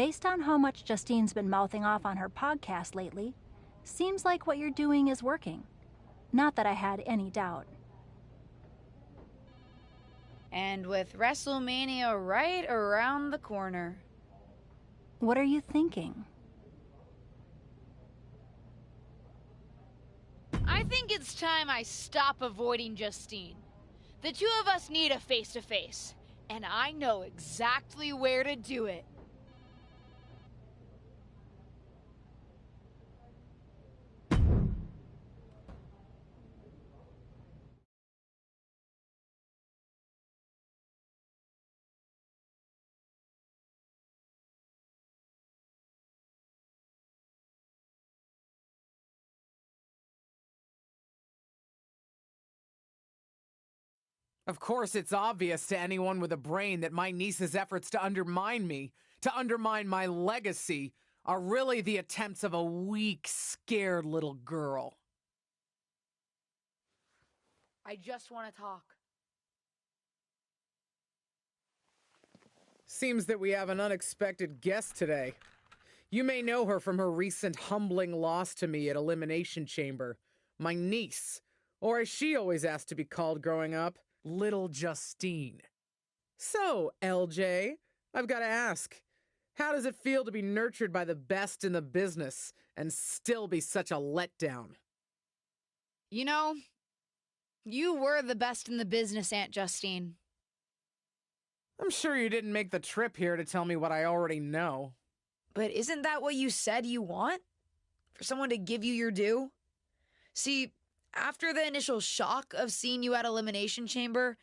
Based on how much Justine's been mouthing off on her podcast lately, seems like what you're doing is working. Not that I had any doubt. And with WrestleMania right around the corner. What are you thinking? I think it's time I stop avoiding Justine. The two of us need a face-to-face, and I know exactly where to do it. Of course, it's obvious to anyone with a brain that my niece's efforts to undermine me, to undermine my legacy, are really the attempts of a weak, scared little girl. I just want to talk. Seems that we have an unexpected guest today. You may know her from her recent humbling loss to me at Elimination Chamber. My niece, or as she always asked to be called growing up, Little Justine. So, LJ, I've got to ask, how does it feel to be nurtured by the best in the business and still be such a letdown? You know, you were the best in the business, Aunt Justine. I'm sure you didn't make the trip here to tell me what I already know. But isn't that what you said you want? For someone to give you your due? See, after the initial shock of seeing you at Elimination Chamber,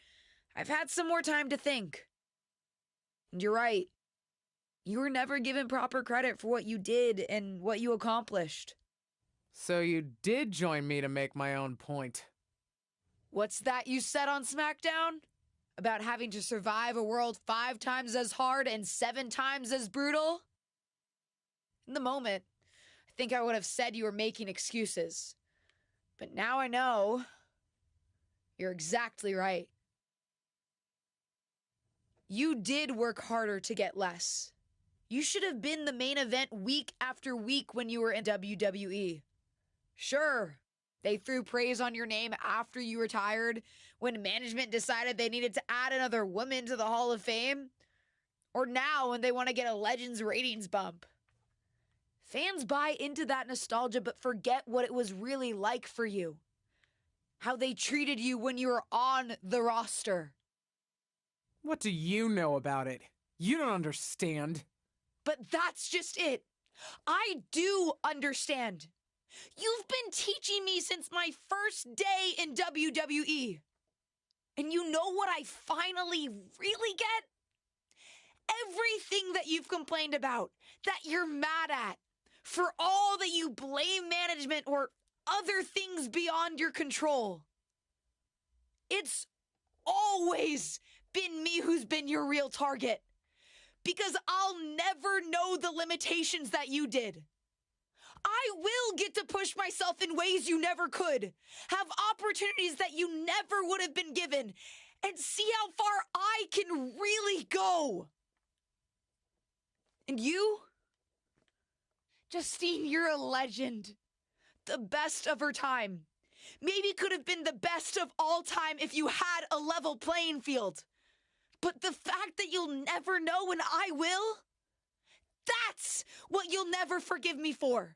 I've had some more time to think. And you're right. You were never given proper credit for what you did and what you accomplished. So you did join me to make my own point. What's that you said on SmackDown? About having to survive a world 5 times as hard and 7 times as brutal? In the moment, I think I would have said you were making excuses. But now I know you're exactly right. You did work harder to get less. You should have been the main event week after week when you were in WWE. Sure, they threw praise on your name after you retired when management decided they needed to add another woman to the Hall of Fame. Or now when they want to get a Legends ratings bump. Fans buy into that nostalgia but forget what it was really like for you. How they treated you when you were on the roster. What do you know about it? You don't understand. But that's just it. I do understand. You've been teaching me since my first day in WWE. And you know what I finally really get? Everything that you've complained about, that you're mad at, for all that you blame management or other things beyond your control. It's always been me who's been your real target. Because I'll never know the limitations that you did. I will get to push myself in ways you never could, have opportunities that you never would have been given, and see how far I can really go. And you? Justine, you're a legend. The best of her time. Maybe could have been the best of all time if you had a level playing field. But the fact that you'll never know and I will, that's what you'll never forgive me for.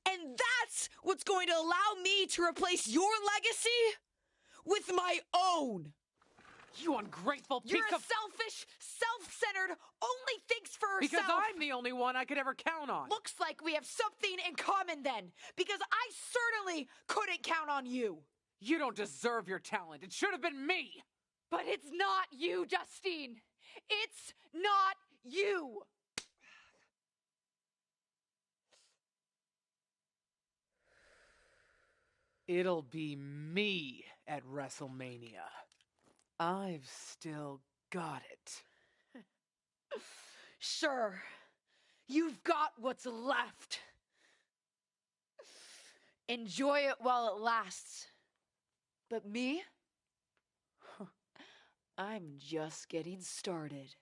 And that's what's going to allow me to replace your legacy with my own. You ungrateful piece You're a of... selfish, self-centered, only thinks for herself. Because I'm the only one I could ever count on. Looks like we have something in common then, because I certainly couldn't count on you. You don't deserve your talent. It should have been me. But it's not you, Justine. It's not you. It'll be me at WrestleMania. I've still got it. Sure, you've got what's left. Enjoy it while it lasts. But me? I'm just getting started.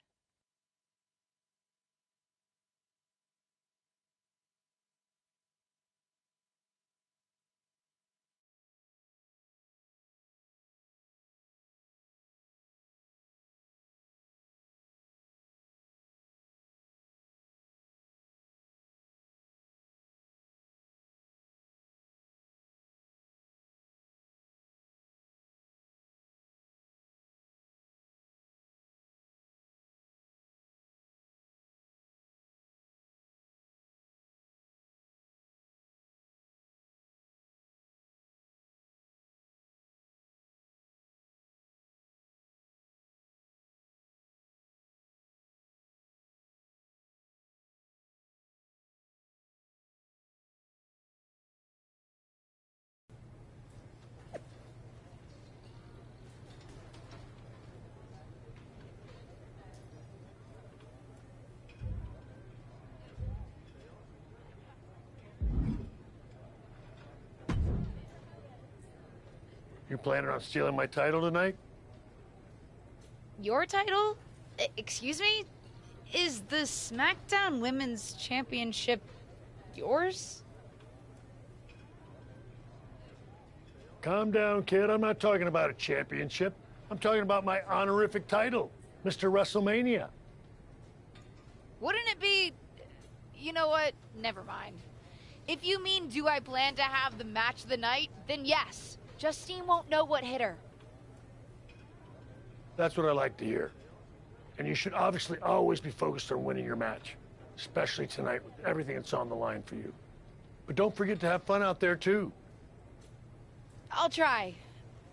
You planning on stealing my title tonight? Your title? Excuse me? Is the SmackDown Women's Championship yours? Calm down, kid. I'm not talking about a championship. I'm talking about my honorific title, Mr. WrestleMania. Wouldn't it be... You know what? Never mind. If you mean do I plan to have the match of the night, then yes. Justine won't know what hit her. That's what I like to hear. And you should obviously always be focused on winning your match, especially tonight with everything that's on the line for you. But don't forget to have fun out there, too. I'll try.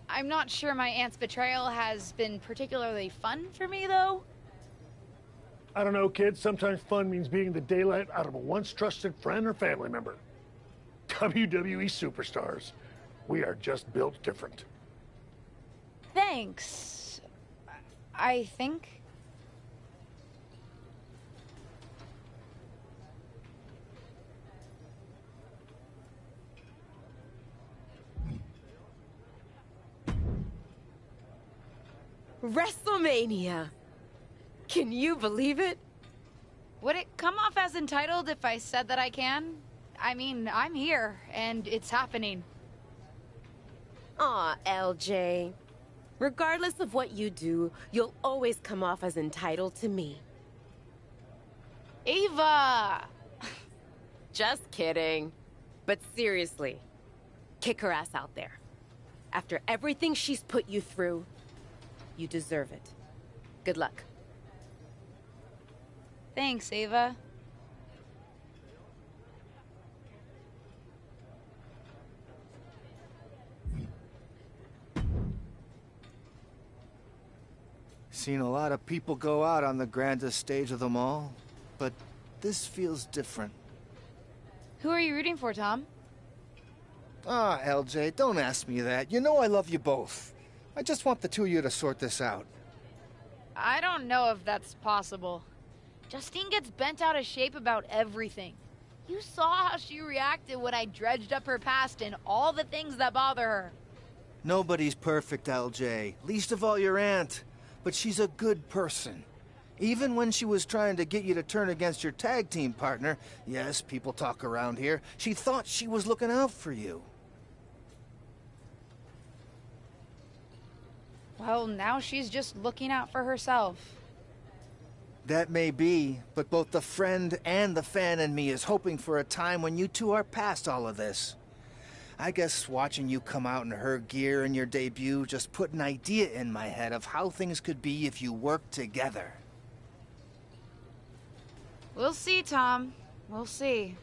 I'm not sure my aunt's betrayal has been particularly fun for me, though. I don't know, kid. Sometimes fun means beating the daylight out of a once trusted friend or family member. WWE superstars. We are just built different. Thanks. I think. WrestleMania! Can you believe it? Would it come off as entitled if I said that I can? I mean, I'm here, and it's happening. Aw, LJ. Regardless of what you do, you'll always come off as entitled to me. Ava! Just kidding. But seriously, kick her ass out there. After everything she's put you through, you deserve it. Good luck. Thanks, Ava. Seen a lot of people go out on the grandest stage of them all, but this feels different. Who are you rooting for, Tom? Ah, LJ, don't ask me that. You know I love you both. I just want the two of you to sort this out. I don't know if that's possible. Justine gets bent out of shape about everything. You saw how she reacted when I dredged up her past and all the things that bother her. Nobody's perfect, LJ. Least of all your aunt. But she's a good person. Even when she was trying to get you to turn against your tag team partner, yes, people talk around here, she thought she was looking out for you. Well, now she's just looking out for herself. That may be, but both the friend and the fan in me is hoping for a time when you two are past all of this. I guess watching you come out in her gear in your debut just put an idea in my head of how things could be if you worked together. We'll see, Tom. We'll see.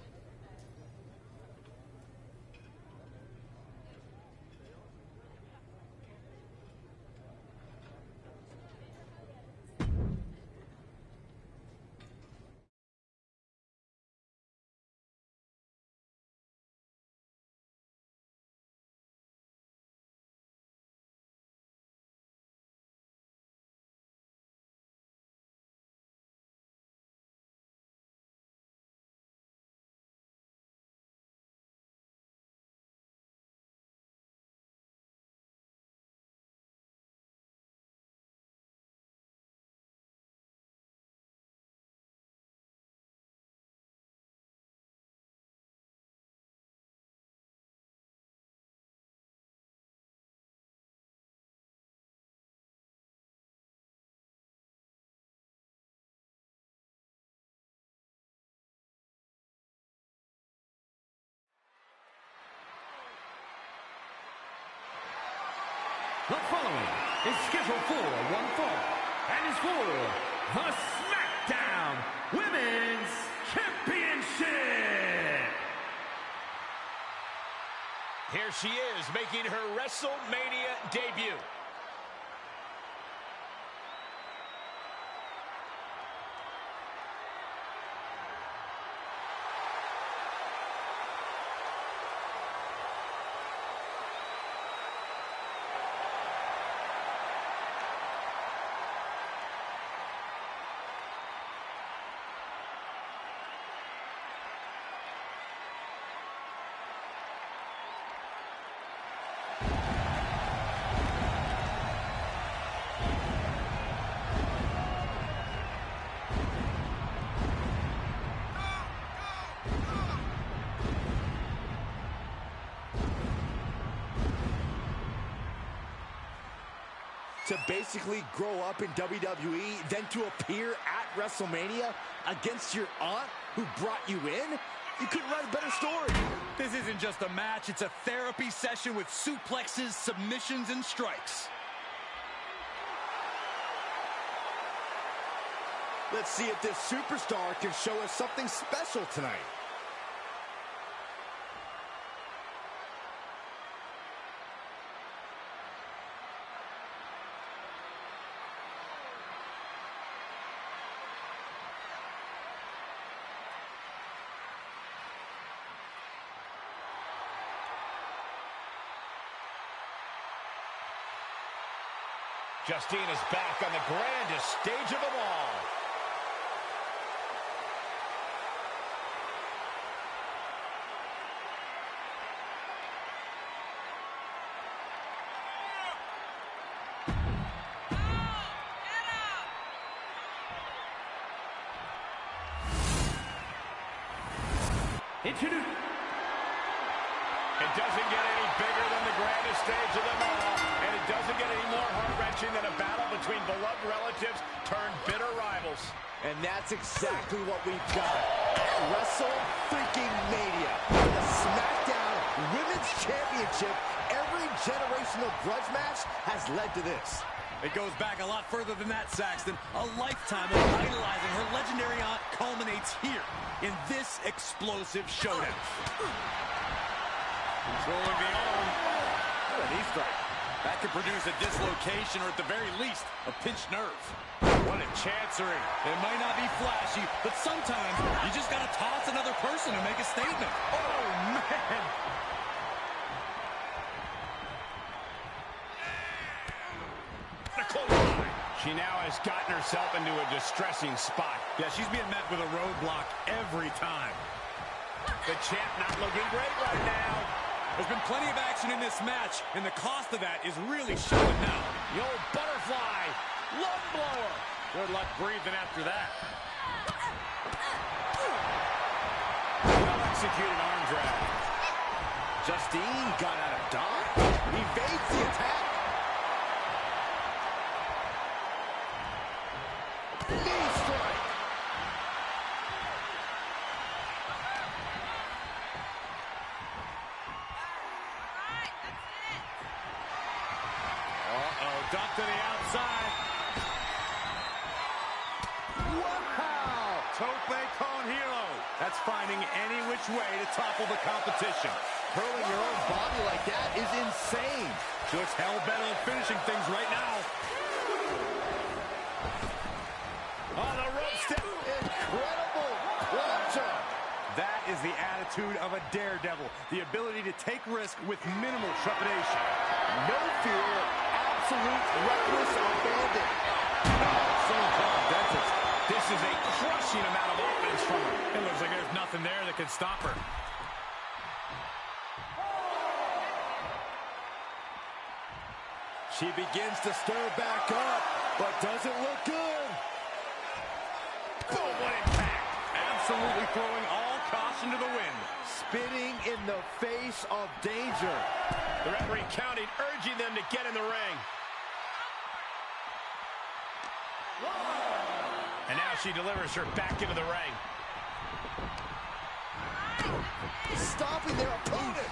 The following is scheduled for one fall and is for the SmackDown Women's Championship. Here she is making her WrestleMania debut. to basically grow up in WWE, then to appear at WrestleMania against your aunt who brought you in? You couldn't write a better story. This isn't just a match, it's a therapy session with suplexes, submissions, and strikes. Let's see if this superstar can show us something special tonight. Justine is back on the grandest stage of them all. Introduce. It doesn't get any bigger than the grandest stage of them all, and it doesn't get any more heart-wrenching than a battle between beloved relatives turned bitter rivals. And that's exactly what we've got at WrestleMania. For the SmackDown Women's Championship, every generational grudge match has led to this. It goes back a lot further than that, Saxton. A lifetime of idolizing her legendary aunt culminates here in this explosive showdown. Controlling the arm. What a knee strike. That could produce a dislocation or at the very least, a pinched nerve. What a chancery. It might not be flashy, but sometimes you just gotta toss another person to make a statement. Oh, man. She now has gotten herself into a distressing spot. Yeah, she's being met with a roadblock every time. The champ not looking great right now. There's been plenty of action in this match, and the cost of that is really showing now. The old butterfly, lung blower. Good luck breathing after that. Well-executed arm drag. Justine got out of dodge. Evades the attack. Knee strike. Dump to the outside. Wow! Tope con hilo. That's finding any which way to topple the competition. Hurling your own body like that is insane. Just hell-bent on finishing things right now. On the rope step. Incredible clutcher. That is the attitude of a daredevil. The ability to take risk with minimal trepidation. No fear. Absolute reckless abandon. This is a crushing amount of offense from her. It looks like there's nothing there that can stop her. She begins to stir back up, but doesn't look good. Boom, what impact. Absolutely throwing all caution to the wind. Spitting in the face of danger. The referee counting, urging them to get in the ring. And now she delivers her back into the ring. Stopping their opponent.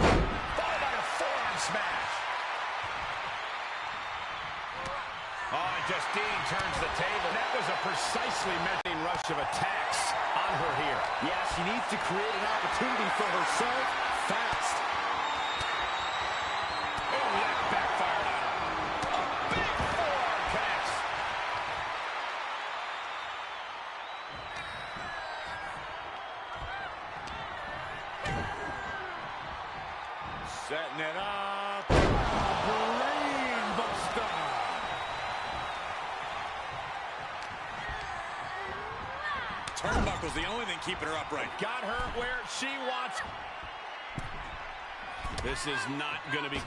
Followed by a forearm smash. Oh, and Justine turns the table. That was a precisely measured rush of attacks on her here. Yeah, she needs to create an opportunity for herself fast. Oh, that backfired on her. A big forearm connects. Setting it up. Brain buster. Turnbuckle's the only thing keeping her upright. Got her where she wants. This is not going to be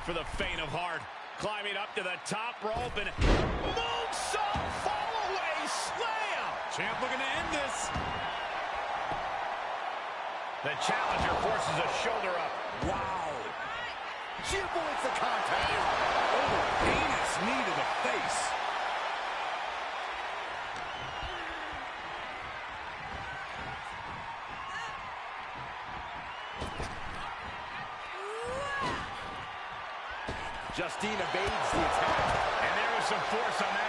for the faint of heart. Climbing up to the top rope and moonsault fall-away slam. Champ looking to end this. The challenger forces a shoulder up. Wow. She avoids the contact. Oh, heinous knee to the face. Justine evades the attack. And there was some force on that move.